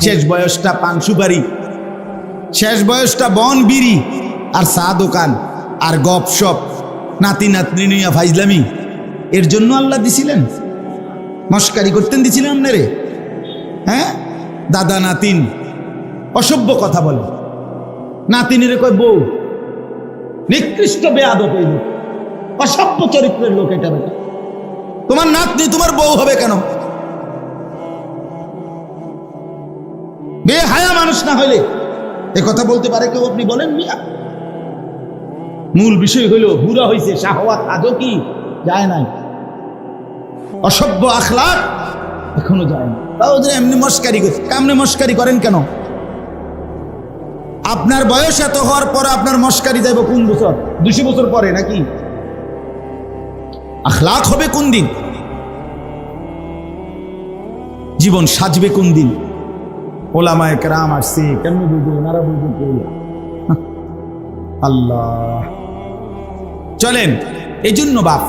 শেষ বয়সটা পান সুপারি, শেষ বয়সটা বন বিড়ি আর চা দোকান আর গপ সপ, নাতি নাতনি নিয়া ফাইজলামি। এর জন্য আল্লাহ দিছিলেন? মস্কারি করতেন দিছিলেন আপনারে? হ্যাঁ, দাদা নাতিন অসভ্য কথা বলে, নাতিনের কয় বউ, নিকৃষ্ট বেয়াদব এই লোক, অসভ্য চরিত্রের লোক এটা। বেটা তোমার নাতনি তোমার বউ হবে কেন? বেহায়া মানুষ না হইলে এ কথা বলতে পারে কেউ? আপনি বলেন মিয়া। মূল বিষয় হইল বুড়া হইছে, শাহওয়াত আজও কি যায় নাই, অসভ্য আখলাক এখনো যায় না। তাও যদি এমনি মস্কারি করছে, কেমনে মস্কারি করেন কেন? আপনার বয়স এত হওয়ার পর আপনার মস্কারি যাইব কোন বছর? 200 বছর পরে নাকি? আখলাক হবে কোন দিন? জীবন সাজবে কোন দিন? ওলামায়ে কেরাম আসছে, কেমনি বুঝবে? ওনারা বুঝবে। আল্লাহ, চলেন। এই জন্য বাপ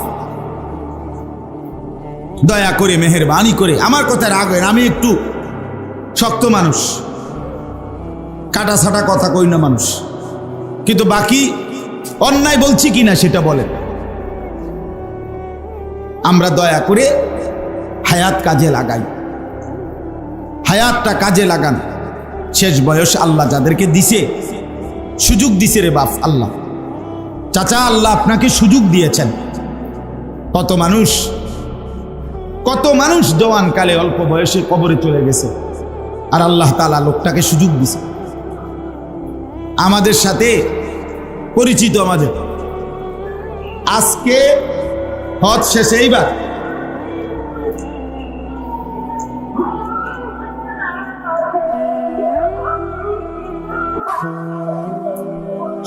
দয়া করে মেহেরবানি করে, আমার কথা রাখবেন, আমি একটু শক্ত মানুষ, কাটা ছাটা কথা কই না মানুষ, কিন্তু বাকি অন্যায় বলছি কিনা সেটা বলেন। আমরা দয়া করে হায়াত কাজে লাগাই, হায়াতটা কাজে লাগান। শেষ বয়স আল্লাহ যাদেরকে দিছে, সুযোগ দিছে রে বাপ আল্লাহ, চাচা আল্লাহ আপনাকে সুযোগ দিয়েছেন। কত মানুষ জওয়ান কালে অল্প বয়সে কবরে চলে গেছে, আর আল্লাহ তাআলা লোকটাকে সুযোগ দিছে। আমাদের সাথে পরিচিত, আমাদের আজকে হজ শেষে এইবার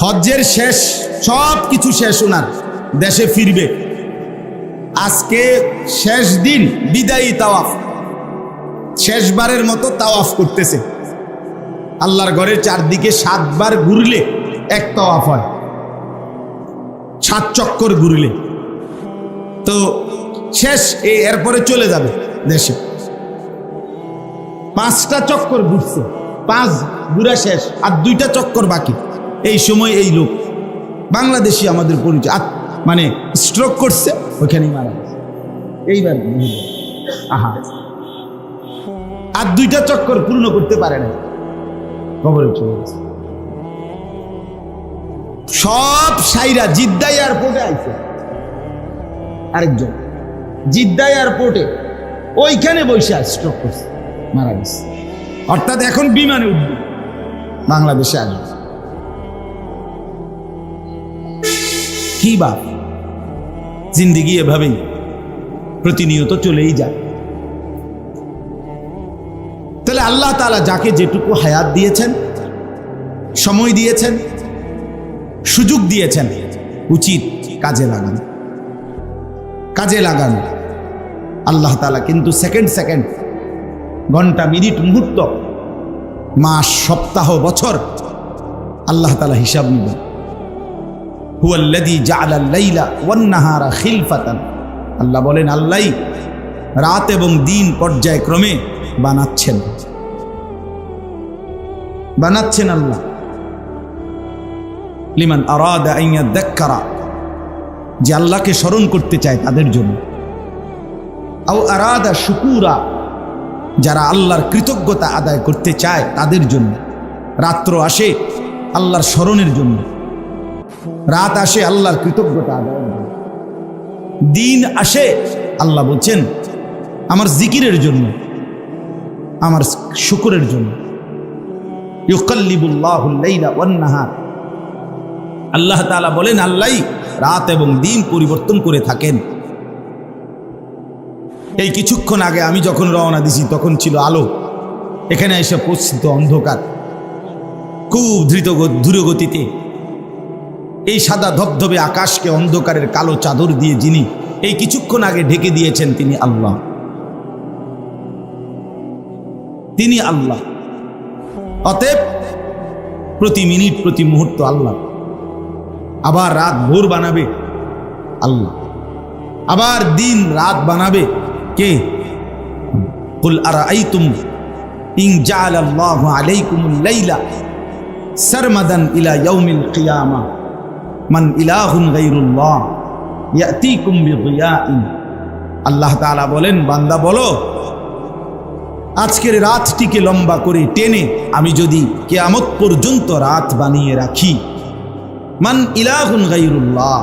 হজ্জের শেষ, সব কিছু শেষ, ওনার দেশে ফিরবে। আজকে শেষ দিন, বিদায়ী তাওয়াফ, শেষবারের মতো তাওয়াফ করতেছে। আল্লাহর ঘরের চারদিকে 7 বার ঘুরলে এক তাওয়াফ হয়, 7 চক্কর ঘুরলে। তো শেষ, এরপরে চলে যাবে দেশে। 5টা চক্কর ঘুরছে, 5 ঘুরা শেষ, আর 2টা চক্কর বাকি। এই সময় এই লোক বাংলাদেশি, আমাদের পরিচয়, মানে স্ট্রোক করছে, ওইখানেই মারা গেছে। এইবার আহা, আর 2টা চক্কর পূর্ণ করতে পারে না, কবরে চলে গেছে। সব সাইরা জিদ্দা এয়ারপোর্টে আইছে, আরেকজন জিদ্দা এয়ারপোর্টে ওইখানে বসে স্ট্রোক করছে, মারা গেছে। অর্থাৎ এখন বিমানে উঠবে, বাংলাদেশে আসবে। কি বা জিন্দেগি এভাবেই প্রতিনিয়ত চলেই যায়। তাহলে আল্লাহ তাআলা যাকে যেটুকু হায়াত দিয়েছেন, সময় দিয়েছেন, সুযোগ দিয়েছেন, উচিত কাজে লাগান, কাজে লাগান। আল্লাহ তাআলা কিন্তু সেকেন্ড, ঘন্টা, মিনিট, মুহূর্ত, মাস, সপ্তাহ, বছর আল্লাহ তাআলা হিসাব নেবেন। হুয়াল্লাযী জাআলাল লাইলা ওয়ান নাহারা খিলফাতান, আল্লাহ বলেন আল্লাহই রাত এবং দিন পর্যায়ক্রমে বানাচ্ছেন আল্লাহ। লিমান আরাদা আন ইয়াযাক্কারা, যে আল্লাহকে স্মরণ করতে চায় তাদের জন্য। আও আরাদা শুকুরা, যারা আল্লাহর কৃতজ্ঞতা আদায় করতে চায় তাদের জন্য। রাত্র আসে আল্লাহর স্মরণের জন্য, রাত আসে আল্লাহর কৃতজ্ঞতা আদায়ের জন্য, দিন আসে আল্লাহ বলছেন আমার জিকিরের জন্য, আমার শুকরের জন্য। ইউকাল্লিবুল্লাহুল লাইলা ওয়ান নাহার, আল্লাহ তাআলা বলেন আল্লাহই রাত এবং দিন পরিবর্তন করে থাকেন। এই কিছুক্ষণ আগে আমি যখন রওনা দিছি তখন ছিল আলো, এখানে এসে পৌঁছিত অন্ধকার, খুব দ্রুতগতিতে। এই সাদা ধবধবে আকাশকে অন্ধকারের কালো চাদর দিয়ে যিনি এই কিছুক্ষণ আগে ঢেকে দিয়েছেন তিনি আল্লাহ, তিনি আল্লাহ। অতএব প্রতি মিনিট, প্রতি মুহূর্ত আল্লাহ। আবার রাত ভোর বানাবে আল্লাহ, আবার দিন রাত বানাবে কে? কুল আরাআইতুম ইন জাআলাল্লাহু আলাইকুমুল লাইলা সারমাদান ইলা ইয়াউমিল কিয়ামা মান ইলাহুন গায়রুল্লাহ ইয়াতিকুম বিদিয়াইন। আল্লাহ তাআলা বলেন, বান্দা বলো, আজকের রাতটিকে লম্বা করে টেনে আমি যদি কিয়ামত পর্যন্ত রাত বানিয়ে রাখি, মান ইলাহুন গায়রুল্লাহ,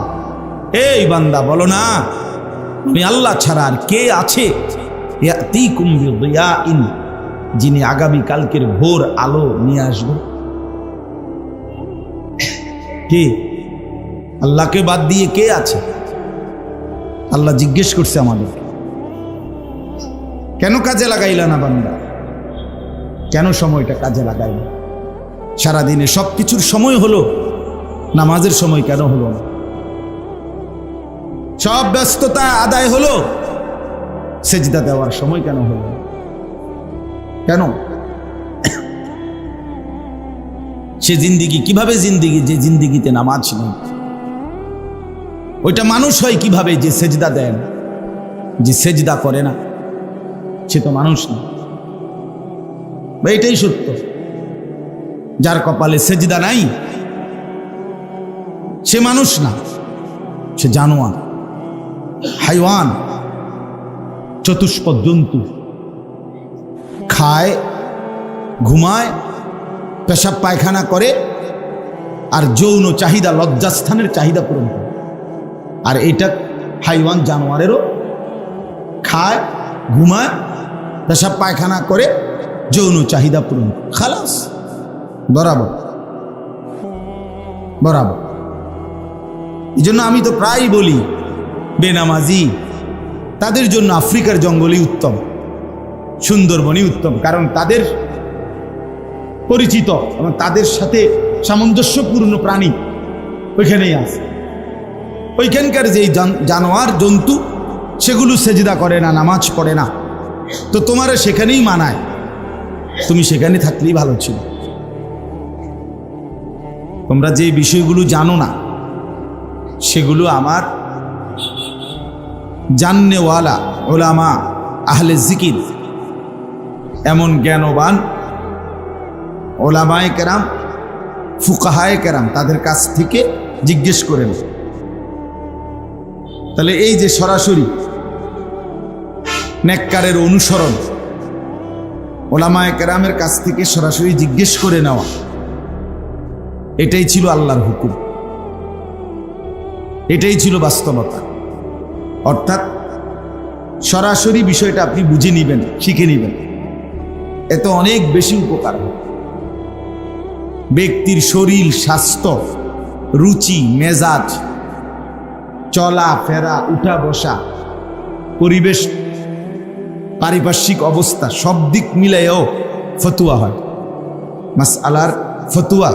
এই বান্দা বলো না আমি আল্লাহ ছাড়া আর কে আছে, ইয়াতিকুম বিদিয়াইন, যিনি আগামী কালকের ভোর আলো নিয়ে আসবে। কে? আল্লাহকে বাদ দিয়ে কে আছে? আল্লাহ জিজ্ঞেস করছে আমাদের, কেন কাজে লাগাইলা না বান্দা? কেন সময়টা কাজে লাগাইলা? সারাদিনে সবকিছুর সময় হলো, নামাজের সময় কেন হলো না? সব ব্যস্ততা আদায় হলো, সেজদা দেওয়ার সময় কেন হলো না? কেন? সে জিন্দিগি কিভাবে জিন্দিগি যে জিন্দিগিতে নামাজ নেই? ওইটা মানুষ হয় কিভাবে যে সেজদা দেন, যে সেজদা করে না? সে তো মানুষ না। এটাই সত্য, যার কপালে সেজদা নাই সে মানুষ না, সে জানোয়ার, হাইওয়ান, চতুষ্পদ জন্তু। খায়, ঘুমায়, পেশাব পায়খানা করে, আর যৌন চাহিদা, লজ্জাস্থানের চাহিদা পূরণ করে। আর এটা হাইওয়ান, জানোয়ারেরও খায়, ঘুমায়, পেশাব পায়খানা করে, যৌন চাহিদা পূরণ, খালাস, বরাবর বরাবর। এই জন্য আমি তো প্রায় বলি, বেনামাজি তাদের জন্য আফ্রিকার জঙ্গলই উত্তম, সুন্দরবনই উত্তম। কারণ তাদের পরিচিত এবং তাদের সাথে সামঞ্জস্যপূর্ণ প্রাণী ওইখানেই আছে। ওইখানকার যেই জানোয়ার জন্তু সেগুলো সেজদা করে না, নামাজ পড়ে না, তো তোমারে সেখানেই মানায়, তুমি সেখানে থাকলেই ভালো ছিল। তোমরা যে বিষয়গুলো জানো না সেগুলো আমার জাননেওয়ালা ওলামা আহলে জিকির, এমন জ্ঞানবান ওলামায়ে কেরাম, ফুকাহায়ে কেরাম, তাদের কাছ থেকে জিজ্ঞেস করেন। তাহলে এই যে সরাসরি নেককারের অনুসরণ, ওলামায়ে কেরামের কাছ থেকে সরাসরি জিজ্ঞেস করে নেওয়া, এটাই ছিল আল্লাহর হুকুম, এটাই ছিল বাস্তবতা। অর্থাৎ সরাসরি বিষয়টা আপনি বুঝে নেবেন, শিখে নেবেন, এত অনেক বেশি উপকার হয়। ব্যক্তির শরীর, স্বাস্থ্য, রুচি, মেজাজ, চলা ফেরা, উঠা বসা, পরিবেশ, পারিপার্শ্বিক অবস্থা, সব দিক মিলাইও ফতুয়া হয়। মাসআলার ফতুয়া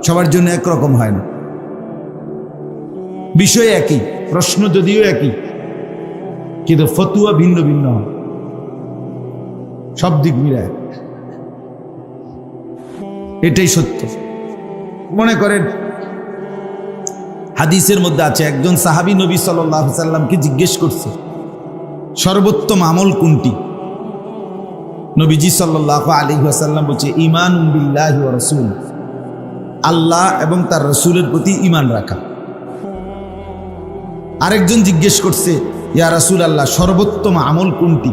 সবার জন্য একরকম হয় না। বিষয় একই, প্রশ্ন যদিও একই, কিন্তু ফতুয়া ভিন্ন ভিন্ন হয়, সব দিক মিলায়। এটাই সত্য। মনে করেন হাদিসের মধ্যে আছে, একজন সাহাবী নবী সাল্লাল্লাহু আলাইহি সাল্লামকে জিজ্ঞেস করছে সর্বোত্তম আমল কোনটি? নবীজি সাল্লাল্লাহু আলাইহি ওয়াসাল্লাম বলছে, ঈমানুন বিল্লাহি ওয়া রাসূল, আল্লাহ এবং তার রাসূলের প্রতি ঈমান রাখা। আরেকজন জিজ্ঞেস করছে, ইয়া রাসূলুল্লাহ, সর্বোত্তম আমল কোনটি?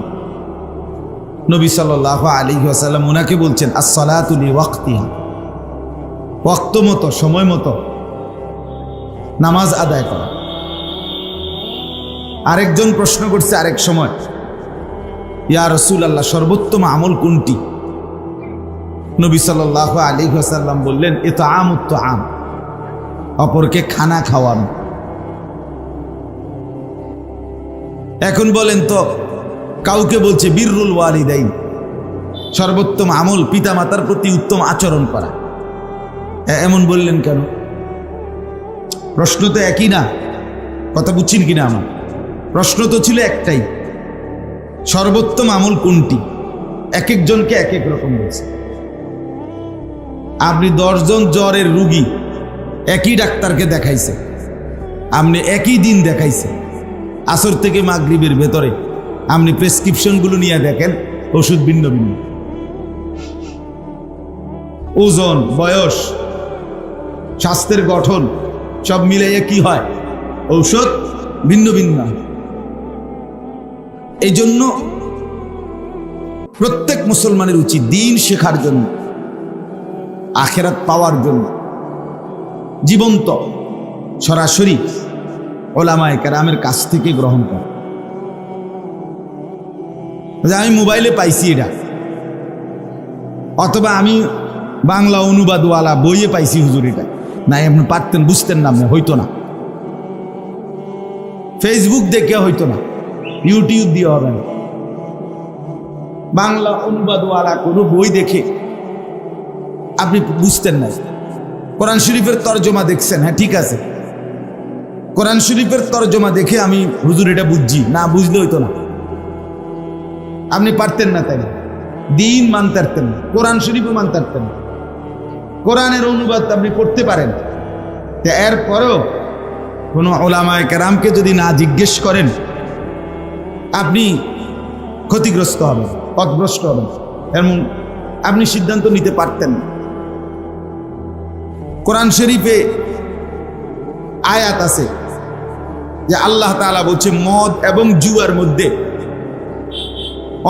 নবী সাল্লাল্লাহু আলাইহি ওয়াসাল্লাম ওনাকে বলছেন, আস-সালাতু লিওয়াক্তিহা, ওয়াক্ত মতো, সময় মতো নামাজ আদায় করা। আরেকজন প্রশ্ন করছে আরেক সময়, ইয়া রাসূলুল্লাহ, সর্বোত্তম আমল কোনটি? নবী সাল্লাল্লাহু আলাইহি ওয়াসাল্লাম বললেন, ইতআমুত তাআম, অপরকে খানা খাওয়ানো। এখন বলেন তো, কাউকে বলছে বিররুল ওয়ালিদাইন, সর্বোত্তম আমল পিতামাতার প্রতি উত্তম আচরণ করা, এমন বললেন কেন? প্রশ্ন তো একই না, কথা বুঝছেন কিনা? আমার প্রশ্ন তো ছিল একটাই, সর্বোত্তম আমল কোনটি? এক একজনকে এক এক রকম বলছে। আপনি 10 জন জ্বরের রুগী একই ডাক্তারকে দেখাইছে, আপনি একই দিন দেখাইছে, আসর থেকে মাগরিবের ভেতরে আপনি প্রেসক্রিপশনগুলো নিয়ে দেখেন, ওষুধ ভিন্ন ভিন্ন। ওজন, বয়স, স্বাস্থ্যের গঠন সব মিলাইয়া কি হয়? ঔষধ ভিন্ন ভিন্ন। এই জন্য প্রত্যেক মুসলমানের উচিত দিন শেখার জন্য, আখিরাত পাওয়ার জন্য জীবন্ত সরাসরি ওলামায়ে কেরামের কাছ থেকে গ্রহণ করা। আমি মোবাইলে পাইছি এটা, অথবা আমি বাংলা অনুবাদওয়ালা বইয়ে পাইছি হুজুর এটা, নাই আপনি পারতেন, বুঝতেন না, আপনি হইতো না। ফেসবুক দেখে হইতো না, ইউটিউব দিয়ে হবে না। বাংলা অনুবাদওয়ালা কোনো বই দেখে আপনি বুঝতেন না। কোরআন শরীফের তর্জমা দেখছেন, হ্যাঁ ঠিক আছে, কোরআন শরীফের তর্জমা দেখে আমি হুজুর এটা বুঝছি, না বুঝলে হইতো না। আপনি পারতেন না, তাই না? দিন মানতে পারতেন না, কোরআন শরীফও মানতে পারতেন না। কোরআনের অনুবাদ আপনি করতে পারেন, এরপরেও কোনো ওলামায়ে কেরামকে যদি না জিজ্ঞেস করেন আপনি ক্ষতিগ্রস্ত হবেন, পথভ্রষ্ট হবেন, এমন আপনি সিদ্ধান্ত নিতে পারতেন না। কোরআন শরীফে আয়াত আছে যে আল্লাহ তাআলা বলছে মদ এবং জুয়ার মধ্যে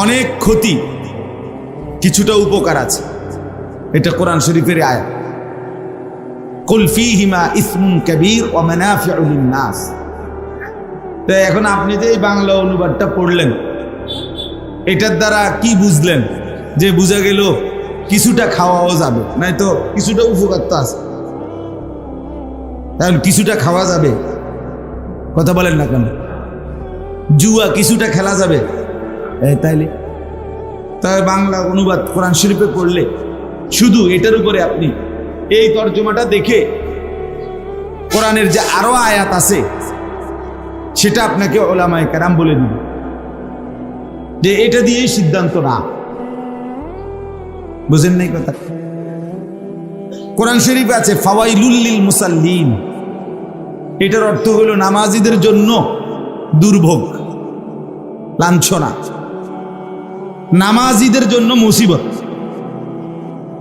অনেক ক্ষতি, কিছুটা উপকার আছে। এটা কোরআন শরীফের আয়াত। কুল ফীহিমা ইসমুন কাবীর ওয়া মানাফিউ লিন-নাস। তো এখন আপনি যে এই বাংলা অনুবাদটা পড়লেন, এটার দ্বারা কি বুঝলেন? যে বোঝা গেল কিছুটা খাওয়াও যাবে, নাই তো কিছুটা উপকার তো আছে, তাহলে কিছুটা খাওয়া যাবে, কথা বলেন না কেন? জুয়া কিছুটা খেলা যাবে, তাইলে তাই বাংলা অনুবাদ কোরআন শরীফে পড়লে শুধু এটার উপরে আপনি এই তর্জমাটা দেখে কোরআনের যে আরো আয়াত আছে সেটা আপনাকে ওলামায়ে কেরাম বলে দিবে যে এটা দিয়েই সিদ্ধান্ত না। বুঝেন নাই কথা? কোরআন শরীফে আছে ফাওয়াইলুল লিল মুসাল্লিন, এটার অর্থ হলো নামাজীদের জন্য দুর্ভোগ, লাঞ্ছনা, নামাজীদের জন্য মুসিবত।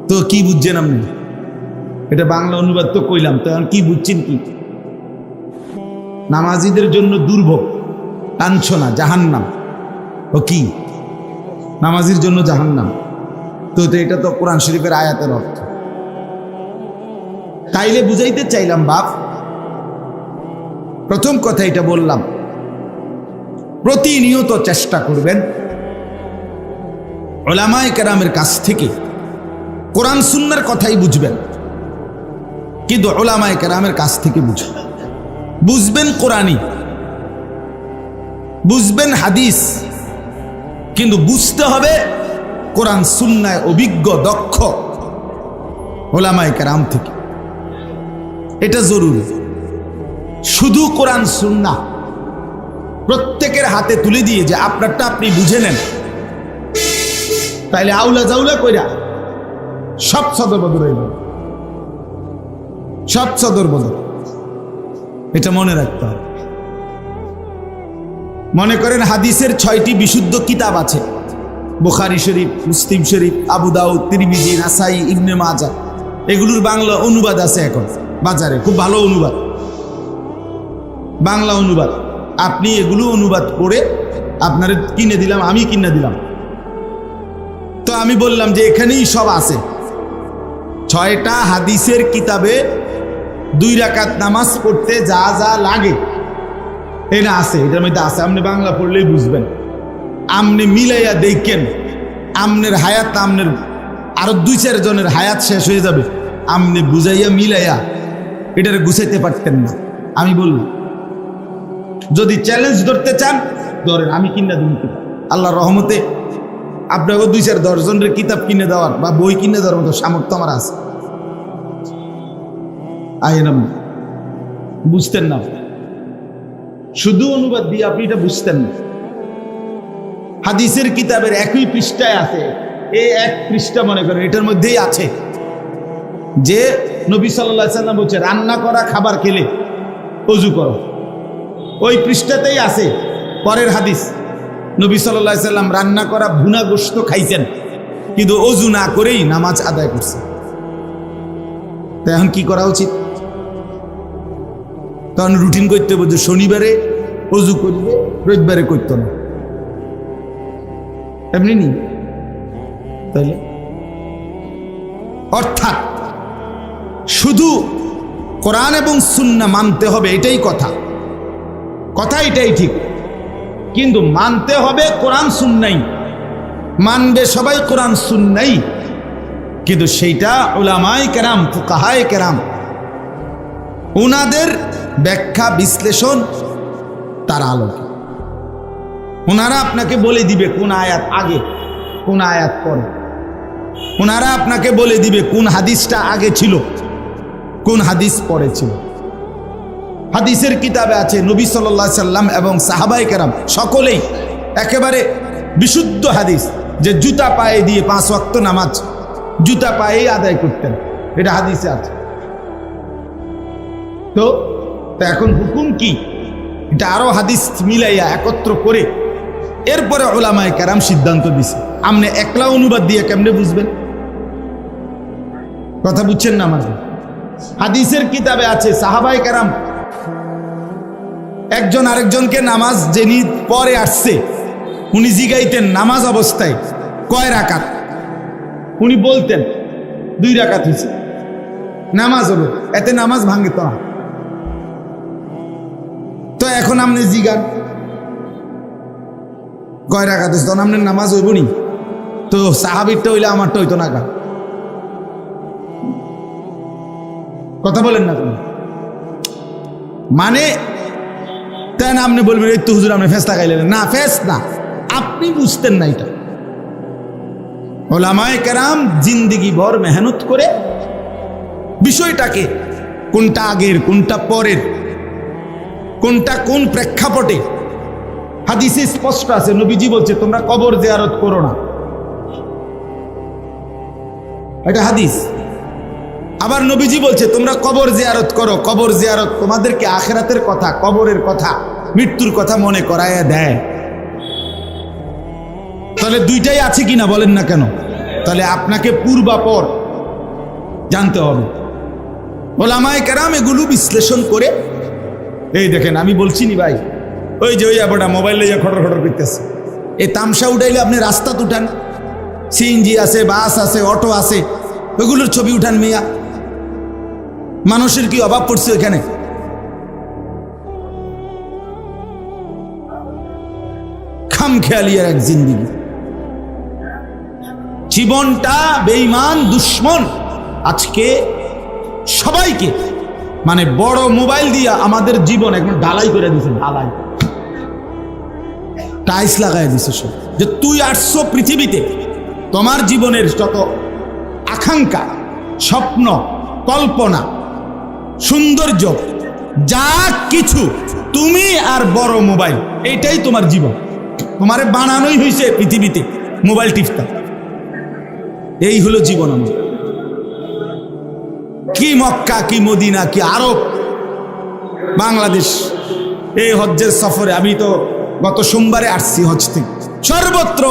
তো কি বুঝছেন আপনি? এটা বাংলা অনুবাদ তো কইলাম, তো এখন কি বুঝছেন? কি নামাজীদের জন্য দুর্ভোগ, লাঞ্ছনা, জাহান্নাম। ও কি নামাজীর জন্য জাহান্নাম? তো এটা তো কোরআন শরীফের আয়াতের অর্থ। তাইলে বুঝাইতে চাইলাম বাপ, প্রথম কথা এটা বললাম, প্রতিনিয়ত চেষ্টা করবেন উলামায়ে কেরামের কাছ থেকে কোরআন সুন্নাহর কথাই বুঝবেন, কিন্তু উলামায়ে কেরামের কাছ থেকে বুঝবেন। বুঝবেন কোরআনই, বুঝবেন হাদিস, কিন্তু বুঝতে হবে কোরআন সুন্নায় অভিজ্ঞ দক্ষ উলামায়ে কেরাম থেকে। এটা জরুরি। শুধু কোরআন সুন্নাহ প্রত্যেকের হাতে তুলে দিয়ে যে আপনারটা আপনি বুঝে নেন, তাইলে আউলা জাউলা কইরা সব সদর বদর হয়ে যাবে, সব সদর বদর। এটা মনে রাখতে হবে। মনে করেন হাদিসের 6টি বিশুদ্ধ কিতাব আছে, বুখারী শরীফ, মুসলিম শরীফ, আবু দাউদ, তিরমিজি, নাসাই, ইবনে মাজাহ। এগুলোর বাংলা অনুবাদ আছে এখন বাজারে, খুব ভালো অনুবাদ, বাংলা অনুবাদ। আপনি এগুলো অনুবাদ করে আপনার কিনে দিলাম, আমি কিনে দিলাম। তো আমি বললাম যে এখানেই সব আছে। 6টা হাদিসের কিতাবে 2 রাকাত নামাজ পড়তে যা যা লাগে এটা আছে, এটার মধ্যে আছে। আপনি বাংলা পড়লেই বুঝবেন। আপনি মিলাইয়া দেখেন, আমনের হায়াত, আমনের আরো 2-4 জনের হায়াত শেষ হয়ে যাবে, আপনি বুঝাইয়া মিলাইয়া এটারে গুছাইতে পারতেন না। আমি বললাম যদি চ্যালেঞ্জ ধরতে চান ধরেন, আমি কিনে দিন কিতাব। আল্লাহর রহমতে আপনাকে 2-4-10 জনের কিতাব কিনে দেওয়ার বা বই কিনে দেওয়ার মতো সামর্থ্য আমার আছে। আইনাম বুঝতেন না, শুধু অনুবাদ দিয়ে আপনি এটা বুঝতেন না। হাদিসের কিতাবের একই পৃষ্ঠায় আছে, এই এক পৃষ্ঠা মনে করেন এটার মধ্যেই আছে যে নবী সাল্লাল্লাহু আলাইহি সাল্লাম বলছে রান্না করা খাবার খেলে ওযু করো। ওই পৃষ্ঠাতেই আছে পরের হাদিস, নবী সাল্লাল্লাহু আলাইহি সাল্লাম রান্না করা ভুনা গোশত খাইছেন, কিন্তু ওযু না করেই নামাজ আদায় করছেন। তো এখন কি করা উচিত? তখন রুটিন করতে হবে যে শনিবারে অজু করবে, রবিবারে করতো না, এমনি নি তাইলে। অর্থাৎ শুধু কোরআন এবং সুন্নাহ মানতে হবে, এটাই কথা, এটাই ঠিক, কিন্তু মানতে হবে কোরআন সুন্নাহ, মানবে সবাই কোরআন সুন্নাহ, কিন্তু সেইটা উলামায়ে কেরাম, ফুকাহায়ে কেরাম ওনাদের ব্যাখ্যা বিশ্লেষণ তার আলোকে ওনারা আপনাকে বলে দিবে কোন আয়াত আগে কোন আয়াত পরে, ওনারা আপনাকে বলে দিবে কোন হাদিসটা আগে ছিল কোন হাদিস পরে ছিল। হাদিসের কিতাবে আছে নবী সাল্লাল্লাহু আলাইহি সাল্লাম এবং সাহাবায়ে কেরাম সকলেই একেবারে বিশুদ্ধ হাদিস যে জুতা পায়ে দিয়ে 5 ওয়াক্ত নামাজ জুতা পায়েই আদায় করতেন, এটা হাদিসে আছে। তো এখন হুকুম কি, এটা আরো হাদিস মিলাইয়া একত্র করে এরপরে উলামায়ে কেরাম সিদ্ধান্ত দিছে। আপনি একলা অনুবাদ দিয়ে কেমনে বুঝবেন? কথা বুঝছেন না আমার? হাদিসের কিতাবে আছে সাহাবায়ে কেরাম একজন আরেকজনকে নামাজ যিনি পরে আসছে উনি জিগাইতেন নামাজ অবস্থায় কয় রাকাত, উনি বলতেন 2 রাকাত হয়েছে, নামাজ হলো, এতে নামাজ ভাঙে তো না। তো এখন আপনি জিগান কয় রাকাত হয়েছে, তখন আপনার নামাজ হইব নি? তো সাহাবীরটা হইলে আমারটা হইতো না কেন? কথা বলেন না কেন? মানে তাই না আপনি বলবেন এই তো হুজুর আপনি ফেস লাগাইলেন, না ফেস না, আপনি বুঝতেন না। এটা উলামায়ে কেরাম জিন্দেগি ভর মেহনত করে বিষয়টাকে কোনটা আগের কোনটা পরের কোনটা কোন প্রেক্ষাপটে, হাদিসে স্পষ্ট আছে নবীজি বলছে তোমরা কবর জিয়ারত করো না, এটা হাদিস। আবার নবীজি বলছে তোমরা কবর জিয়ারত করো, কবর জিয়ারত তোমাদেরকে আখিরাতের কথা, কবরের কথা, মৃত্যুর কথা মনে করাইয়া দেয়। তাহলে দুইটাই আছে কিনা বলেন না কেন? তাহলে আপনাকে পূর্বাপর জানতে হবে। উলামায়ে কেরাম এগুলো বিশ্লেষণ করে, এই দেখেন আমি বলছি নি ভাই, ওই যে ওই আবার মোবাইল লইয়া খটর খটর করতেছে, এই তামসা উঠাইলে আপনি রাস্তা উঠান, সিএনজি আছে, বাস আছে, অটো আছে, ওইগুলোর ছবি উঠান মিয়া। মানুষের কি অভাব পড়ছে ওইখানে? খামখেয়ালিয়ার এক জিন্দেগি, জীবনটা বেঈমান দুশ্মন আজকে সবাইকে মানে বড় মোবাইল দিয়া আমাদের জীবন একদম ঢালাই করে দিছে, ঢালাই টাইলস লাগাই দিছে সব। যে তুই আসছো পৃথিবীতে, তোমার জীবনের যত আকাঙ্ক্ষা, স্বপ্ন, কল্পনা, সৌন্দর্য, যা কিছু তুমি আর বড় মোবাইল, এইটাই তোমার জীবন। তোমারে বানানোই হয়েছে পৃথিবীতে মোবাইল টিপতা, এই হলো জীবন আমার। কি মক্কা, কি মদিনা, কি আরব, বাংলাদেশ। এই হজ্জের সফরে আমি তো গত সোমবারে আসছি হজ থেকে, সর্বত্র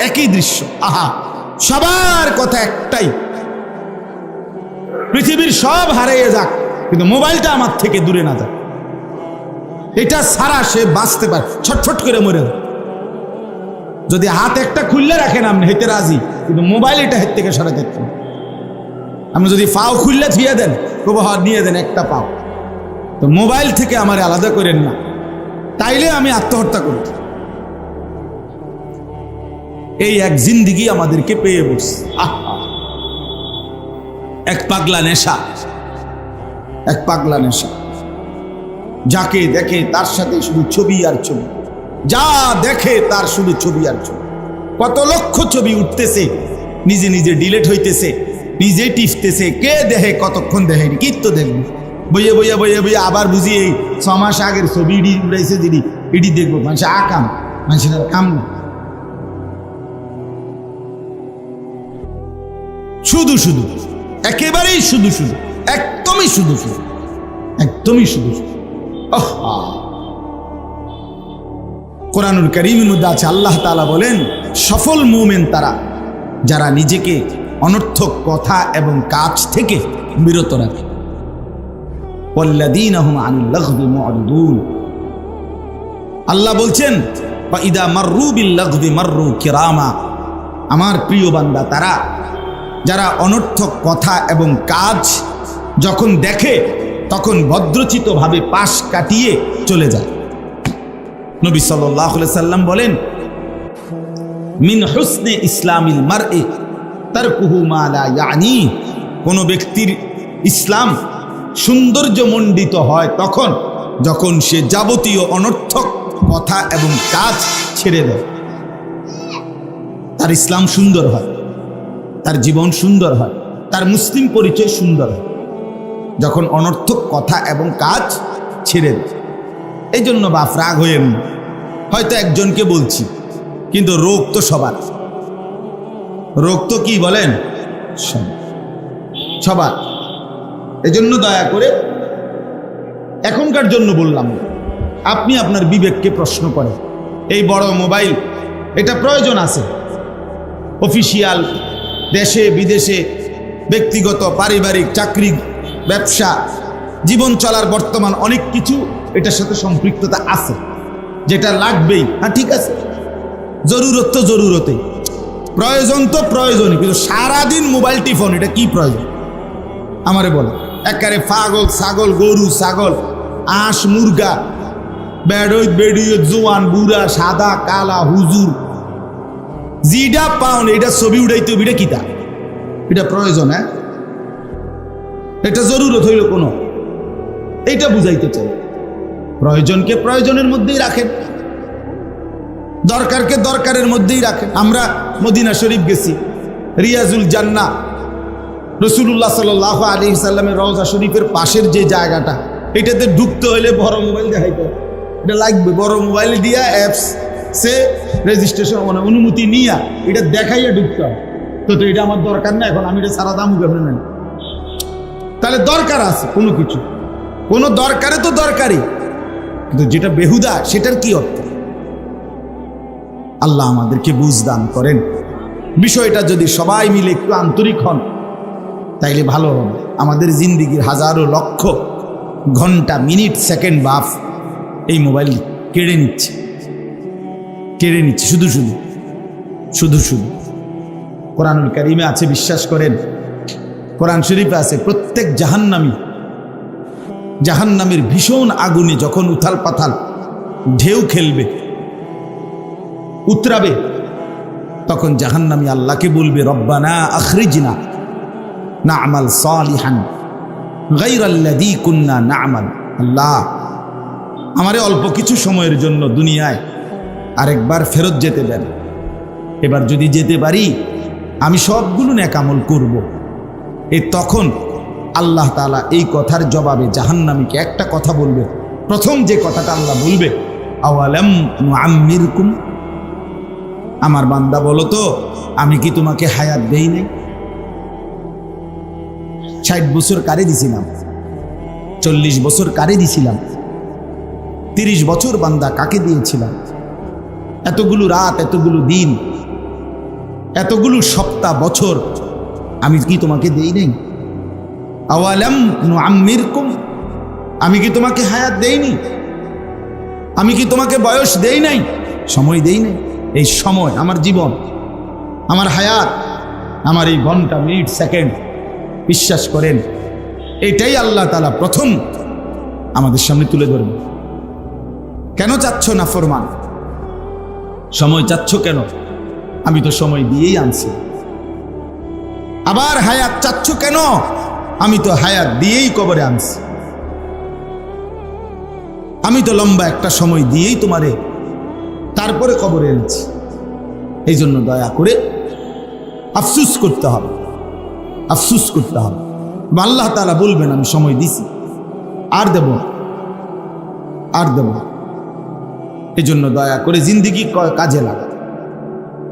একই দৃশ্য। আহা, সবার কথা একটাই, পৃথিবীর সব হারিয়ে যাক কিন্তু মোবাইলটা আমার থেকে দূরে না যাক। এটা ছাড়া সে বাঁচতে পারে, ছটফট করে মরে। যদি হাত একটা খুললে রাখেন আপনি হেতে রাজি, কিন্তু মোবাইল এটা হাত থেকে সরাতে পারেন। আপনি যদি পাও খুললে থিয়ে দেন, তবু হাত নিয়ে দেন একটা পাও, তো মোবাইল থেকে আমার আলাদা করেন না, তাইলে আমি আত্মহত্যা করি। এই এক জিন্দেগি আমাদেরকে পেয়ে বসছে, এক পাগলা নেশা, এক পাগলা নেশা। যাকে দেখে তার সাথে শুধু ছবি আর ছবি, যা দেখে তার শুধু ছবি আর ছবি। কত লক্ষ ছবি উঠতেছে, নিজে নিজে ডিলেট হইতেছে, নিজে টিপতেছে, কে দেখে কতক্ষণ দেখে, কি তো দেখবো, বইয়ে বইয়া বইয়ে বইয়া আবার বুঝি এই 6 মাস আগের ছবি ইডি উড়াইছে, দিদি ইডি দেখবো। মানুষ আকাম, মানুষের কাম না, শুধু শুধু, একেবারেই শুধু শুধু, একদমই শুধু শুধু, একদমই শুধু শুধু। কোরআনুল কারীমের মধ্যে আছে, আল্লাহ তাআলা বলেন সফল মুমিন তারা যারা নিজেকে অনর্থক কথা এবং কাজ থেকে বিরত রাখে। ওয়াল্লাযীনা হুম আনিল লাগবি মু'রিদুন। আল্লাহ বলছেন ফাইদা মাররু বিল লাগবি মাররু কিরামা। আমার প্রিয় বান্দা তারা যারা অনর্থক কথা এবং কাজ যখন দেখে তখন ভদ্রচিতভাবে পাশ কাটিয়ে চলে যায়। নবী সাল্লাল্লাহু আলাইহি সাল্লাম বলেন মিন হুসনে ইসলামিল মারই তারকুহু মা লা ইয়ানি। কোন ব্যক্তির ইসলাম সৌন্দর্যমণ্ডিত হয় তখন যখন সে যাবতীয় অনর্থক কথা এবং কাজ ছেড়ে দেয়। তার ইসলাম সুন্দর হয়, তার জীবন সুন্দর হয়, তার মুসলিম পরিচয় সুন্দর হয় যখন অনর্থক কথা এবং কাজ ছেড়ে দেয়। এই জন্য বাপ রাগ হইেন, হয়তো একজনকে বলছি কিন্তু রোগ তো সবার। রোগ তো কি বলেন সবার। এজন্য দয়া করে এখনকার জন্য বললাম, আপনি আপনার বিবেককে প্রশ্ন করেন। এই বড় মোবাইল এটা প্রয়োজন আছে, অফিসিয়াল, দেশে বিদেশে, ব্যক্তিগত, পারিবারিক, চাকরি, ব্যবসা, জীবন চলার বর্তমান অনেক কিছু এটার সাথে সম্পৃক্ততা আছে, যেটা লাগবেই। হ্যাঁ ঠিক আছে, জরুরত তো জরুরতেই, প্রয়োজন তো প্রয়োজনই, কিন্তু সারাদিন মোবাইল টিফোন এটা কি প্রয়োজন আমারে বলো। একারে পাগল ছাগল, গরু ছাগল, আঁশ মুরগা, বেড়ই বেড়িয়ে, জোয়ান বুড়া, সাদা কালা, হুজুর, জিডা পাউন এটা ছবি উড়াইতে এটা কিতা, এটা প্রয়োজন? হ্যাঁ, এটা জরুরত হইল কোনো, এইটা বুঝাইতে চাই। প্রয়োজনকে প্রয়োজনের মধ্যেই রাখেন, দরকারকে দরকারের মধ্যেই রাখেন। আমরা মদিনা শরীফ গেছি, রিয়াজুল জান্নাহ, রাসূলুল্লাহ সাল্লাল্লাহু আলাইহি সাল্লামের রওজা শরীফের পাশের যে জায়গাটা, এটাতে ঢুকতে হলে বড় মোবাইল দেখাইতে এটা লাগবে। বড় মোবাইল দিয়া অ্যাপস সে রেজিস্ট্রেশন মানে অনুমতি নিয়া এটা দেখাইয়া ঢুকতে হয়। তো এটা আমার দরকার না, এখন আমি এটা সারা দাম কেমন নেন? তাহলে দরকার আছে কোনো কিছু, কোনো দরকারে তো দরকারই, কিন্তু যেটা বেহুদা সেটার কি অর্থ? আল্লাহ আমাদেরকে বুঝ দান করেন। বিষয়টা যদি সবাই মিলে একটু আন্তরিক হন তাইলে ভালো হবে। আমাদের জিন্দিগির হাজারো লক্ষ ঘন্টা, মিনিট, সেকেন্ড বাফ এই মোবাইল কেড়ে নিচ্ছে, কেড়ে নিচ্ছে শুধু শুধু শুধু শুধু। কোরআনুল কারীমে আছে, বিশ্বাস করেন, কোরআন শরীফে আছে, প্রত্যেক জাহান্নামের ভীষণ আগুনে যখন উথাল পাথাল ঢেউ খেলবে, উতরাবে, তখন জাহান্নামী আল্লাহকে বলবে রব্বানা আখরিজনা না'মাল সালিহান গায়রাল্লাযী কুন্না না'মাল। আল্লাহ, আমারে অল্প কিছু সময়ের জন্য দুনিয়ায় আরেকবার ফেরত যেতে দেন। এবার যদি যেতে পারি আমি সবগুলো নেক আমল করব। তখন আল্লাহ তাআলা এই কথার জবাবে জাহান্নামীকে একটা কথা বলবে। প্রথম যে কথাটা আল্লাহ বলবে, আওয়ালাম নুআম্মিরকুম, আমার বান্দা বলো তো আমি কি তোমাকে হায়াত দেই নাই? 60 বছর কারে দিছিলাম, 40 বছর কারে দিছিলাম, 30 বছর বান্দা কাকে দিয়েছিলাম? এতগুলো রাত, এতগুলো দিন, এতগুলো সপ্তাহ, বছর আমি কি তোমাকে দেই নাই? আওয়ালাম নুআম্মিরকুম, আমি কি তোমাকে হায়াত দেইনি? আমি কি তোমাকে বয়স দেই নাই, সময় দেই নাই? এই সময়, আমার জীবন, আমার হায়াত, আমার এই ঘন্টা, মিনিট, সেকেন্ড, বিশ্বাস করেন এটাই আল্লাহ তাআলা প্রথম আমাদের সামনে তুলে ধরবে। কেন চাচ্ছ না ফরমান? সময় চাচ্ছ কেন? আমি তো সময় দিয়েই আনছি। আবার হায়াত চাচ্ছ কেন? আমি তো হায়াত দিয়েই কবরে আনছি। আমি তো লম্বা একটা সময় দিয়েই তোমারে তারপরে কবরে এনেছি। এই জন্য দয়া করে আফসুস করতে হবে, আফসুস করতে হবে। আল্লাহ তাআলা বলবেন আমি সময় দিছি, আর দেব আর দেব। এই জন্য দয়া করে জিন্দিগি কাজে লাগা।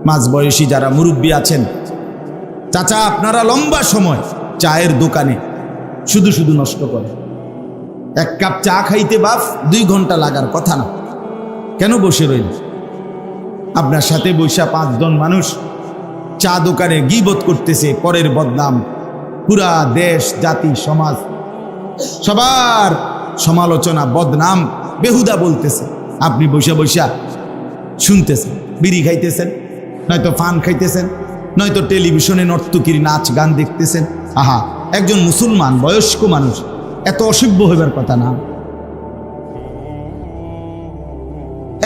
মাঝ বয়সী যারা মুরব্বী আছেন, চাচা আপনারা লম্বা সময় চায়ের দোকানে শুধু শুধু নষ্ট করে। এক কাপ চা খাইতে বাপ 2 ঘন্টা লাগার কথা না, কেন বসে রইল? আপনার সাথে বৈশা 5 জন মানুষ চা দোকানে গীবত করতেছে, পরের বদনাম, পুরা দেশ জাতি সমাজ সবার সমালোচনা বদনাম বেহুদা বলতেছে, আপনি বৈশা বৈশা শুনতেছেন, বিড়ি খাইতেছেন, নয়তো পান খাইতেছেন, নয়তো টেলিভিশনে নর্তকীর নাচ গান দেখতেছেন। আহা, একজন মুসলমান বয়স্ক মানুষ এত অসভ্য হইবার কথা না,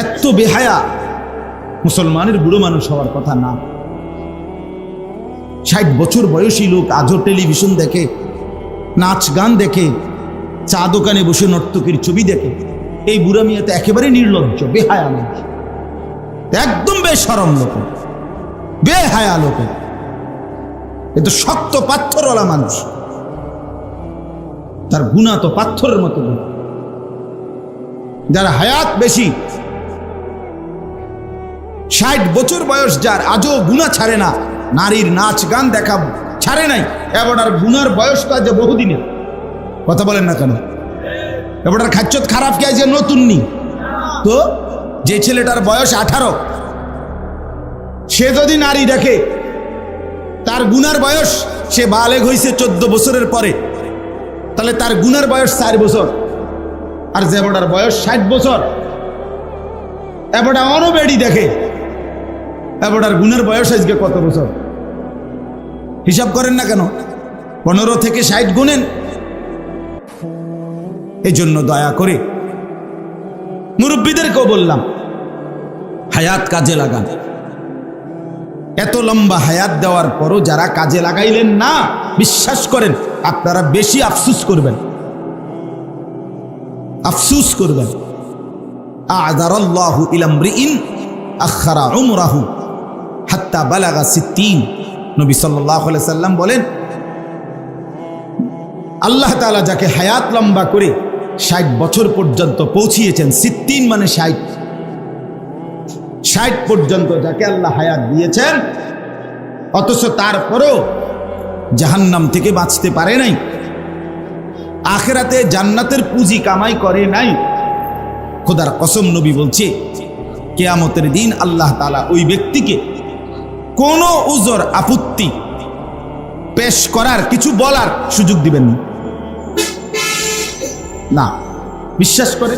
এত বেহায়া মুসলমানের বুড়ো মানুষ হওয়ার কথা না। 60 বছর বয়সী লোক আজও টেলিভিশন দেখে, নাচ গান দেখে, চা দোকানে বসে নর্তকীর ছবি দেখে। এই বুড়া মিয়া তো একেবারে নির্লজ্জ, বেহায়া মানুষ, একদম বেশরম লোক, বেহায়া লোক, এ তো শক্ত পাথরওয়ালা মানুষ, তার গুণা তো পাথরের মতো গুণা। যার হায়াত বেশি, 60 বছর বয়স যার, আজও গুণা ছাড়ে না, নারীর নাচ গান দেখা ছাড়ে নাই, এবার আর গুনার বয়স তো আজ বহুদিনের। কথা বলেন না কেন? এবার খাচ্চত খারাপ কে আজ নতুন নি তো? যে ছেলেটার বয়স 18, সে যদি নারী দেখে, তার গুনার বয়স, সে বালেগ হয়েছে 14 বছরের পরে, তাহলে তার গুনার বয়স 4 বছর। আর যে বড়ার বয়স 60 বছর, এবারটা আরো বেড়ি দেখে, এবারটার গুনার বয়স আজকে কত বছর? হিসাব করেন না কেন? 15 থেকে 60 গুনেন। এই জন্য দয়া করে মুরব্বীদেরকেও বললাম, হায়াত কাজে লাগান। এত লম্বা হায়াত দেওয়ার পরও যারা কাজে লাগাইলেন না, বিশ্বাস করেন আপনারা বেশি আফসুস করবেন, আফসুস করবেন। আ'যারাল্লাহু ইলা ইমরিইন আখারা উমরাহু হাত্তা বালাগা 60। নবী সাল্লাল্লাহু আলাইহি সাল্লাম বলেন, আল্লাহ তাআলা যাকে হায়াত লম্বা করে 60 বছর পর্যন্ত পৌঁছিয়েছেন, 60 মানে 60 পর্যন্ত যাকে আল্লাহ হায়াত দিয়েছেন, অথচ তারপরও জাহান্নাম থেকে বাঁচতে পারে নাই, আখিরাতে জান্নাতের পুঁজি কামাই করে নাই, খোদার কসম নবী বলছে, কিয়ামতের দিন আল্লাহ তাআলা ওই ব্যক্তিকে কোনো উযর আপত্তি পেশ করার, কিছু বলার সুযোগ দিবেন না। বিশ্বাস করে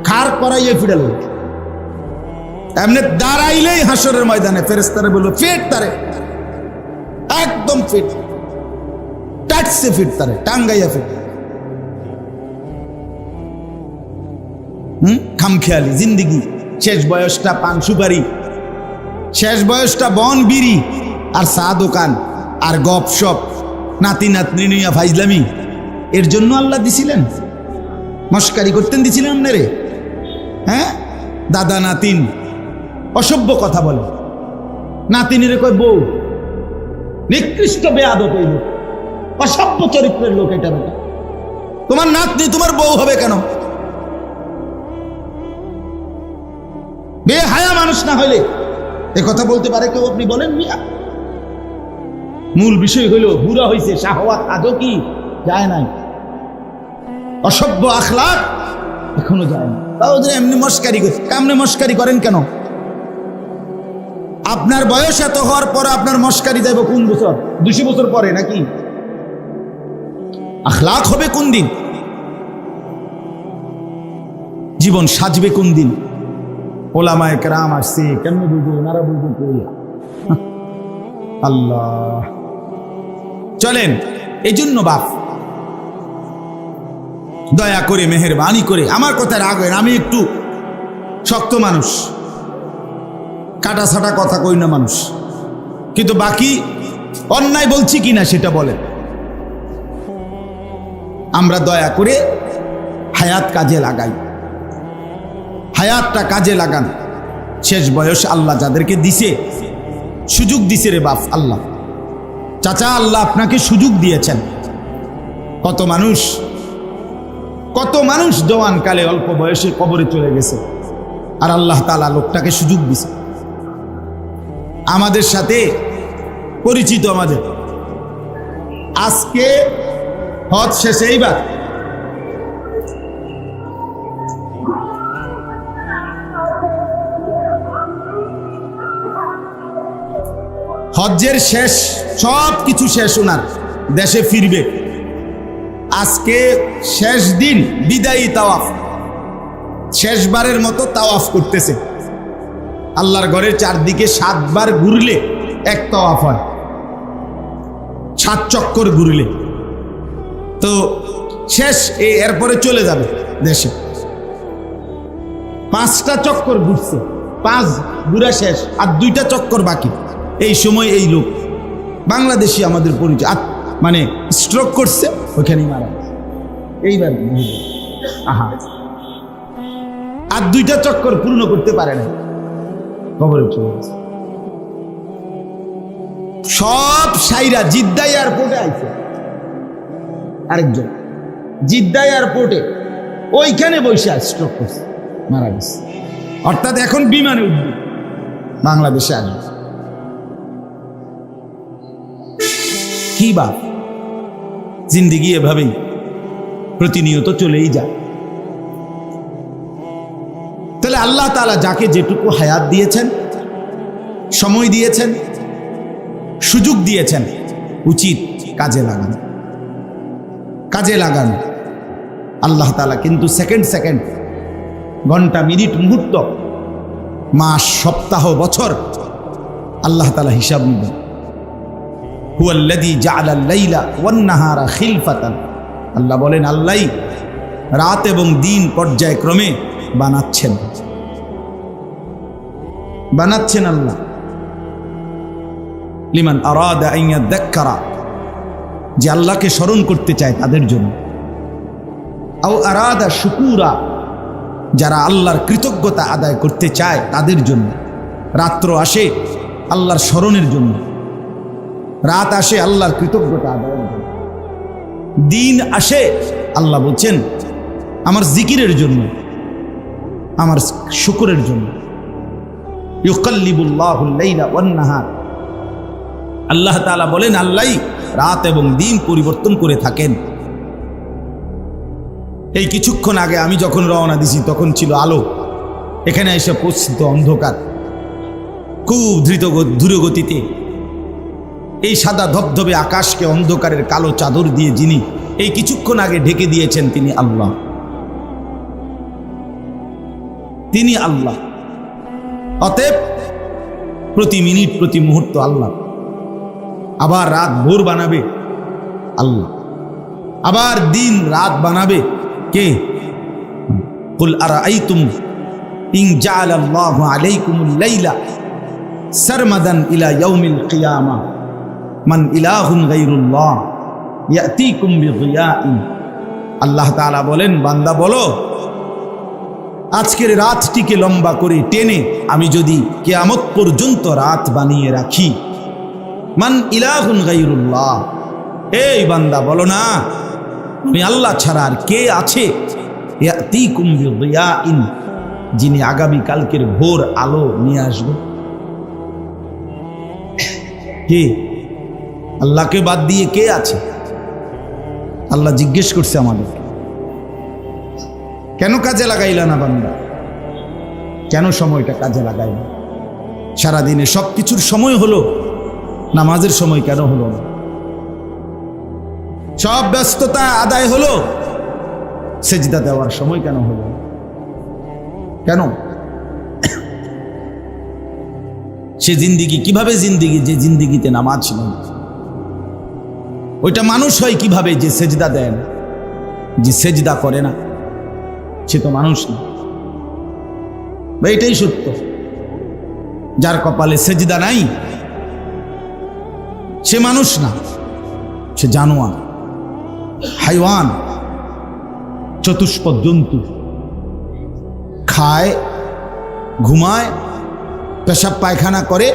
খাড় করাইয়ে ফিরাল, এমনি দাঁড়াইলেই হাসরের ময়দানে ফেরেশতারা বলল ফিট তারে, একদম ফিট, টাটসে ফিট তারে, টাঙ্গাইয়া ফিট। খামখেয়ালি জিন্দিগি, শেষ বয়সটা পান সুপারি, শেষ বয়সটা বন বিড়ি আর চা দোকান আর গপ সপ, নাতি নাতনি নিয়া ফাইজলামি। এর জন্য আল্লাহ দিছিলেন? মস্কারি করতেন দিছিলেন আপনারে? হ্যাঁ, দাদা নাতিন অসভ্য কথা বলে, নাতিনের কয় বউ, নিকৃষ্ট বেয়াদব এই লোক, অসভ্য চরিত্রের লোক এটা। বেটা, তোমার নাতনি তোমার বউ হবে কেন? বেহায়া মানুষ না হইলে এ কথা বলতে পারে কেউ? আপনি বলেন মিয়া। মূল বিষয় হইল বুড়া হইছে, শাহওয়াত আজও কি যায় নাই, অসভ্য আখলাক এখনো যায় না। তাও যদি এমনি মস্কারি করছে, কেমনে মস্কারি করেন কেন? আপনার বয়স এত হওয়ার পর আপনার মস্কারি যাইব কোন বছর? 200 বছর পরে নাকি? আখলাক হবে কোন দিন? জীবন সাজবে কোন দিন? ওলামায়ে কেরাম আসছে, কেমনে বুঝবো? ওনারা বুঝবো কইয়া। আল্লাহ, চলেন। এই জন্য বাপ দয়া করে মেহেরবানি করে, আমার কথা রাখবেন, আমি একটু শক্ত মানুষ, কাটা ছাটা কথা কই না মানুষ, কিন্তু বাকি অন্যায় বলছি কিনা সেটা বলেন। আমরা দয়া করে হায়াত কাজে লাগাই, হায়াতটা কাজে লাগান। শেষ বয়স আল্লাহ যাদেরকে দিছে, সুযোগ দিছে রে বাপ আল্লাহ, চাচা আল্লাহ আপনাকে সুযোগ দিয়েছেন। কত মানুষ জওয়ান কালে অল্প বয়সে কবরে চলে গেছে, আর আল্লাহ তাআলা লোকটাকে সুযোগ দিছে। আমাদের সাথে পরিচিত, আমাদের আজকে হজ শেষে, এইবার হজ্জের শেষ, সব কিছু শেষ, ওনার দেশে ফিরবে। আজকে শেষ দিন, বিদায়ী তাওয়াফ, শেষবারের মতো তাওয়াফ করতেছে। আল্লাহর ঘরের চারদিকে 7 বার ঘুরলে এক তাওয়াফ হয়, 7 চক্কর ঘুরলে। তো শেষ, এরপরে চলে যাবে দেশে। 5টা চক্কর ঘুরছে, 5 ঘুরা শেষ, আর 2টা চক্কর বাকি। এই সময় এই লোক বাংলাদেশি, আমাদের পরিচয়, মানে স্ট্রোক করছে, ওখানেই মারা গেছে। এইবার আহা, আর 2টা চক্কর পূর্ণ করতে পারে না, কবরে চলে গেছে। সব সাইরা জিদ্দা এয়ারপোর্টে আইছে, আরেকজন জিদ্দা এয়ারপোর্টে ওইখানে বসে স্ট্রোক করছে, মারা গেছে। অর্থাৎ এখন বিমানে উঠবে, বাংলাদেশে আসবে। কি বা জিন্দেগি এভাবেই প্রতিনিয়ত চলেই যায়। তাহলে আল্লাহ তাআলা যাকে যেটুকু হায়াত দিয়েছেন, সময় দিয়েছেন, সুযোগ দিয়েছেন, উচিত কাজে লাগান, কাজে লাগান। আল্লাহ তাআলা কিন্তু সেকেন্ড সেকেন্ড, ঘন্টা, মিনিট, মুহূর্ত, মাস, সপ্তাহ, বছর আল্লাহ তাআলা হিসাব নেবেন। হুয়াল্লাযী জাআলাল লাইলা ওয়ান নাহারা খিলফাতান, আল্লাহ বলেন, আল্লাহই রাত এবং দিন পর্যায়ক্রমে বানাচ্ছেন, বানাচ্ছেন আল্লাহ। লিমান আরাদা আন ইয়াযাক্কারা, যে আল্লাহকে স্মরণ করতে চায় তাদের জন্য। আও আরাদা শুকুরা, যারা আল্লাহর কৃতজ্ঞতা আদায় করতে চায় তাদের জন্য। রাত্র আসে আল্লাহর স্মরণের জন্য, রাত আসে আল্লাহর কৃতজ্ঞতা আদায়ের জন্য, দিন আসে আল্লাহ বলছেন আমার জিকিরের জন্য, আমার শুকরের জন্য। ইউকাল্লিবুল্লাহুল লাইলা ওয়ান নাহার, আল্লাহ তাআলা বলেন আল্লাহই রাত এবং দিন পরিবর্তন করে থাকেন। এই কিছুক্ষণ আগে আমি যখন রওনা দিছি তখন ছিল আলো, এখানে এসে পৌঁছতো অন্ধকার, খুব দ্রুতগতিতে। এই সাদা ধবধবে আকাশকে অন্ধকারের কালো চাদর দিয়ে যিনি এই কিছুক্ষণ আগে ঢেকে দিয়েছেন, তিনি আল্লাহ, তিনি আল্লাহ। অতএব প্রতি মিনিট, প্রতি মুহূর্ত আল্লাহ। আবার রাত ভোর বানাবে আল্লাহ, আবার দিন রাত বানাবে কে? কুল আরাআইতুম ইন জাআলাল্লাহু আলাইকুমুল লাইলা সারমাদান ইলা ইয়াউমিল কিয়ামা মান ইলাহুন গায়রুল্লাহ ইয়াতিকুম বিদিয়াইন। আল্লাহ তাআলা বলেন, বান্দা বলো, আজকের রাতটিকে লম্বা করে টেনে আমি যদি কিয়ামত পর্যন্ত রাত বানিয়ে রাখি, মান ইলাহুন গায়রুল্লাহ, এই বান্দা বলো না আমি আল্লাহ ছাড়া আর কে আছে? ইয়াতিকুম বিদিয়াইন, যিনি আগামী কালকের ভোর আলো নিয়ে আসবে। কে? আল্লাহকে বাদ দিয়ে কে আছে? আল্লাহ জিজ্ঞেস করছে আমাদের, কেন কাজে লাগাইলা না বান্দা? কেন সময়টা কাজে লাগাইলা? সারাদিনে সব কিছুর সময় হলো, নামাজের সময় কেন হলো না? সব ব্যস্ততা আদায় হলো, সেজদা দেওয়ার সময় কেন হলো? কেন? সে জিন্দিগি কিভাবে জিন্দিগি, যে জিন্দিগিতে নামাজ নেই? ওইটা মানুষ হয় কিভাবে যে সেজদা দেন, যে সেজদা করে না? সে তো মানুষ না। এটাই সত্য, যার কপালে সেজদা নাই সে মানুষ না, সে জানোয়ার, হাইওয়ান, চতুষ্পদ জন্তু। খায়, ঘুমায়, পেশাব পায়খানা করে,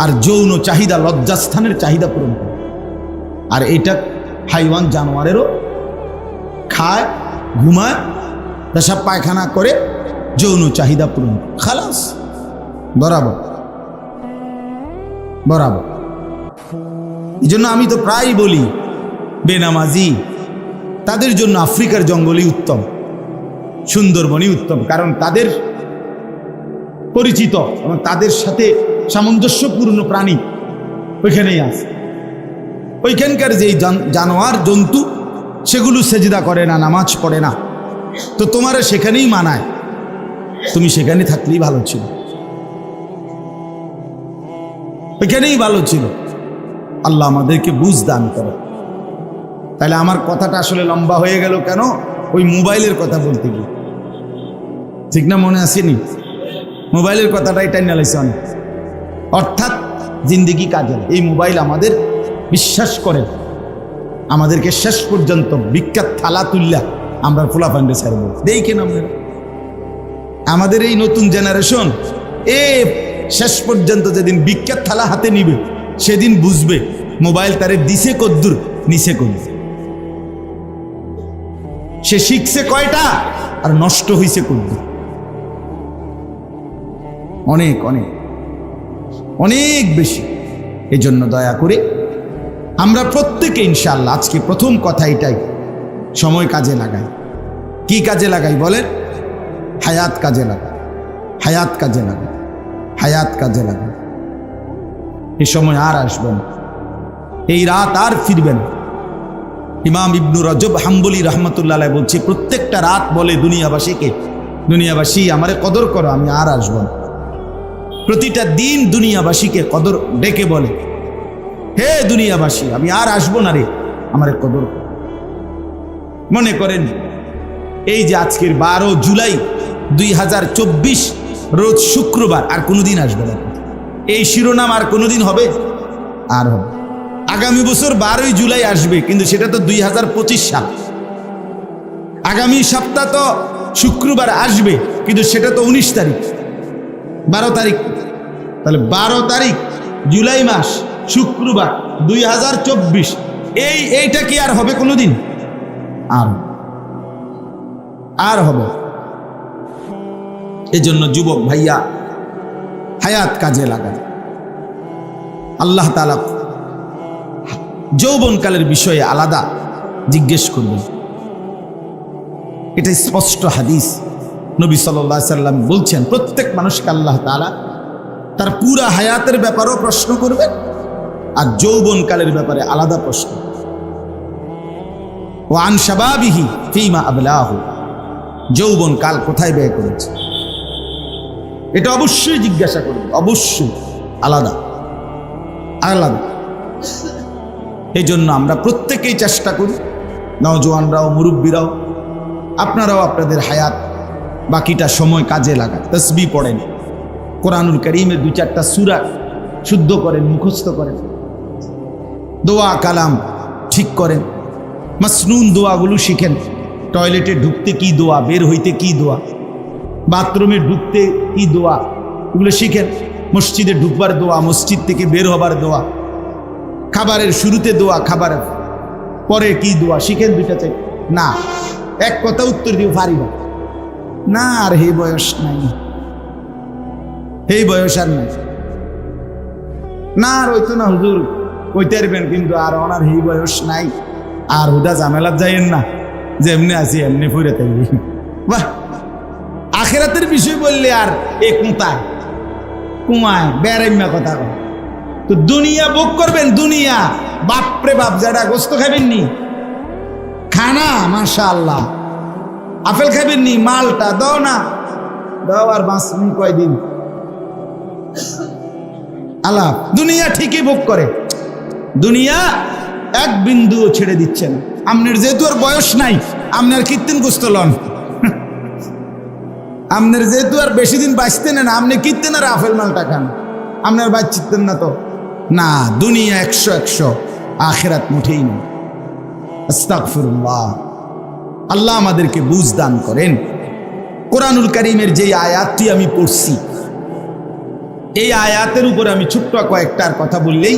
আর যৌন চাহিদা, লজ্জাস্থানের চাহিদা পূরণ করে। আর এটা হাইওয়ান, জানোয়ারেরও খায়, ঘুমায়, পেশাব পায়খানা করে, যৌন চাহিদা পূরণ, খালাস, বরাবর বরাবর। এই জন্য আমি তো প্রায় বলি, বেনামাজি তাদের জন্য আফ্রিকার জঙ্গলই উত্তম, সুন্দরবনই উত্তম। কারণ তাদের পরিচিত এবং তাদের সাথে সামঞ্জস্যপূর্ণ প্রাণী ওইখানেই আছে। ওইখানকার যেই জানোয়ার জন্তু সেগুলো সেজদা করে না, নামাজ পড়ে না, তো তোমারে সেখানেই মানায়, তুমি সেখানে থাকলেই ভালো ছিল, ওইখানেই ভালো ছিল। আল্লাহ আমাদেরকে বুঝ দান করে। তাহলে আমার কথাটা আসলে লম্বা হয়ে গেল কেন? ওই মোবাইলের কথা বলতে গিয়ে, ঠিক না? মনে আসেনি? মোবাইলের কথাটাই টাইনা লাইছে অনেক। অর্থাৎ জিন্দেগি কাজে, এই মোবাইল আমাদের বিশ্বাস করে আমাদেরকে শেষ পর্যন্ত বিখ্যাত থালা তুল্লা আমরা ফোলা ফান্ডে ছাড়ব। দেখেন আপনারা আমাদের এই নতুন জেনারেশন শেষ পর্যন্ত যেদিন বিখ্যাত থালা হাতে নিবে সেদিন বুঝবে মোবাইল তারে দিছে কদ্দুর, নিচে কদ্দুর, সে শিখছে কয়টা আর নষ্ট হইছে কদ্দুর। অনেক অনেক অনেক বেশি। এই জন্য দয়া করে আমরা প্রত্যেকে ইনশাআল্লাহ আজকে প্রথম কথা এটাই, সময় কাজে লাগাই। কি কাজে লাগাই বলেন? হায়াত কাজে লাগাই, হায়াত কাজে লাগাই, হায়াত কাজে লাগাই। এই সময় আর আসবে না, এই রাত আর ফিরবে না। ইমাম ইবনু রজব হাম্বলি রহমতুল্লাহ আলাইহি বলছে, প্রত্যেকটা রাত বলে দুনিয়াবাসীকে, দুনিয়াবাসী আমারে কদর করো, আমি আর আসব না। প্রতিটা দিন দুনিয়াবাসীকে কদর ডেকে বলে, হে দুনিয়াবাসী আমি আর আসবো না রে, আমারে কদর করো। মনে করেন এই যে আজকের 12 জুলাই 2024 রোজ শুক্রবার, আর কোনোদিন আসবে না। এই শিরোনাম আর কোনোদিন হবে? আর হবে। আগামী বছর 12ই জুলাই আসবে, কিন্তু সেটা তো 2025 সাল। আগামী সপ্তাহ তো শুক্রবার আসবে, কিন্তু সেটা তো 19 তারিখ, 12 তারিখ। তাহলে 12 তারিখ জুলাই মাস শুক্রবার 2024, এইটা কি আর হবে কোনোদিন? আর হবে। এই জন্য যুবক ভাইয়া হায়াত কাজে লাগায়। আল্লাহ তাআলা যৌবনকালের বিষয়ে আলাদা জিজ্ঞেস করবেন, এটা স্পষ্ট হাদিস। নবী সাল্লাল্লাহু আলাইহি সাল্লাম বলছেন, প্রত্যেক মানুষকে আল্লাহ তাআলা তার পুরা হায়াতের ব্যাপারেও প্রশ্ন করবেন, আর যৌবনকালের ব্যাপারে আলাদা প্রশ্ন। ওয়া আন শাবাবিহি ফীমা আবলাহু, যৌবনকাল কোথায় ব্যয় করেছে, এটা অবশ্যই জিজ্ঞাসা করবে, অবশ্যই আলাদা আলাদা। এই জন্য আমরা প্রত্যেকেই চেষ্টা করি, নওজোয়ানরাও, মুরব্বীরাও, আপনারাও আপনাদের হায়াত বাকিটা সময় কাজে লাগান। তাসবিহ পড়েন, কোরআনুল কারীমের 2-4টা সূরা শুদ্ধ করেন, মুখস্থ করেন, দোয়া কালাম ঠিক করেন, মাসনুন দোয়াগুলো শিখেন। টয়লেটে ঢুকতে কি দোয়া, বের হইতে কি দোয়া, বাথরুমে ঢুকতে কি দোয়া, এগুলো শিখেন। মসজিদে ঢুকবার দোয়া, মসজিদ থেকে বের হবার দোয়া, খাবারের শুরুতে দোয়া, খাবারের পরে কি দোয়া শিখেন। 2টা চাই না, এক কথা উত্তর দিয়ে পারি না, আর হে বয়স নাই, এই বয়স আর নাই, না আর হইতো না হুজুর, কইতে পারবেন, কিন্তু আর ওনার এই বয়স নাই, আর হুদা ঝামেলাত যাইয়েন না, যে এমনি আছি এমনি ফুরে থাকবি। বাহ, আখেরাতের বিষয় বললে আর এ কুঁতায় কুমায় বেড়াইমা কথা কয়। তো দুনিয়া ভোগ করবেন, দুনিয়া বাপরে বাপ, যারা গোস্ত খাবেন নি, খানা মাশাআল্লাহ, আপেল খাবেন নি, মালটা দাও না, দাও আর বাঁচবেন কয়দিন। আল্লাহ দুনিয়া ঠিকই ভোগ করে, দুনিয়া এক বিন্দুও ছেড়ে দিচ্ছেন। আপনার যেহেতু আর বয়স নাই, আপনার কীর্তন গোস্ত লন, আপনার যেহেতু আর বেশি দিন বাঁচতেন না, আপনি কীর্তন আর আপেল মালটা খান, আপনার বাঁচতেন না তো। না, দুনিয়া 100, আখিরাত মুঠেই নেই। আস্তাগফিরুল্লাহ। আল্লাহ আমাদেরকে বুঝ দান করেন। কোরআনুল কারীমের যে আয়াতটি আমি পড়ছি, এই আয়াতের উপর আমি ছোট্ট কয়েকটার কথা বললেই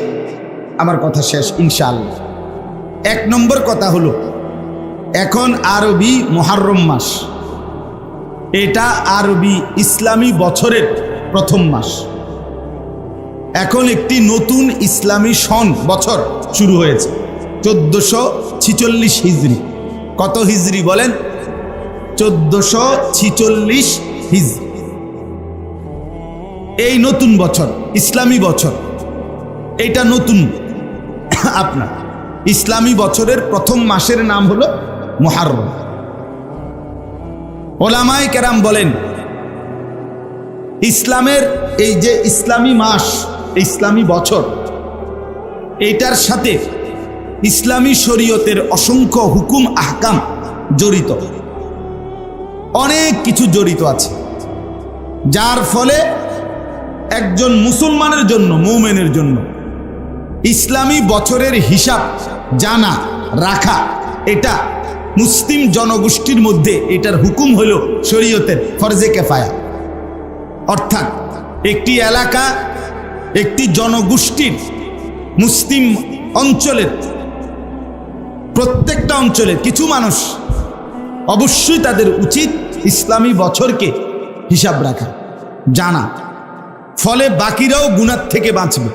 আমার কথা শেষ ইনশাআল্লাহ। 1 নম্বর কথা হলো, এখন আরবি মুহররম মাস, এটা আরবি ইসলামী বছরের প্রথম মাস। এখন একটি নতুন ইসলামী সন বছর শুরু হয়েছে, 1446 হিজরি। কত হিজরি বলেন? 1446 হিজরি। এই নতুন বছর, ইসলামী বছর। এটা নতুন আপনার ইসলামী বছরের প্রথম মাসের নাম হলো মুহররম। ওলামায়ে কেরাম বলেন ইসলামের এই যে ইসলামী মাস, ইসলামী বছর, এইটার সাথে ইসলামী শরীয়তের অসংখ্য হুকুম আহকাম জড়িত, অনেক কিছু জড়িত আছে, যার ফলে একজন মুসলমানের জন্য, মুমিনের জন্য ইসলামী বছরের হিসাব জানা রাখা, এটা মুসলিম জনগোষ্ঠীর মধ্যে এটার হুকুম হলো শরীয়তের ফরজে কেফায়া। অর্থাৎ একটি এলাকা, একটি জনগোষ্ঠীর, মুসলিম অঞ্চলের প্রত্যেকটা অঞ্চলের কিছু মানুষ অবশ্যই তাদের উচিত ইসলামী বছরকে হিসাব রাখা, জানা, ফলে বাকিরাও গুনাহ থেকে বাঁচবে।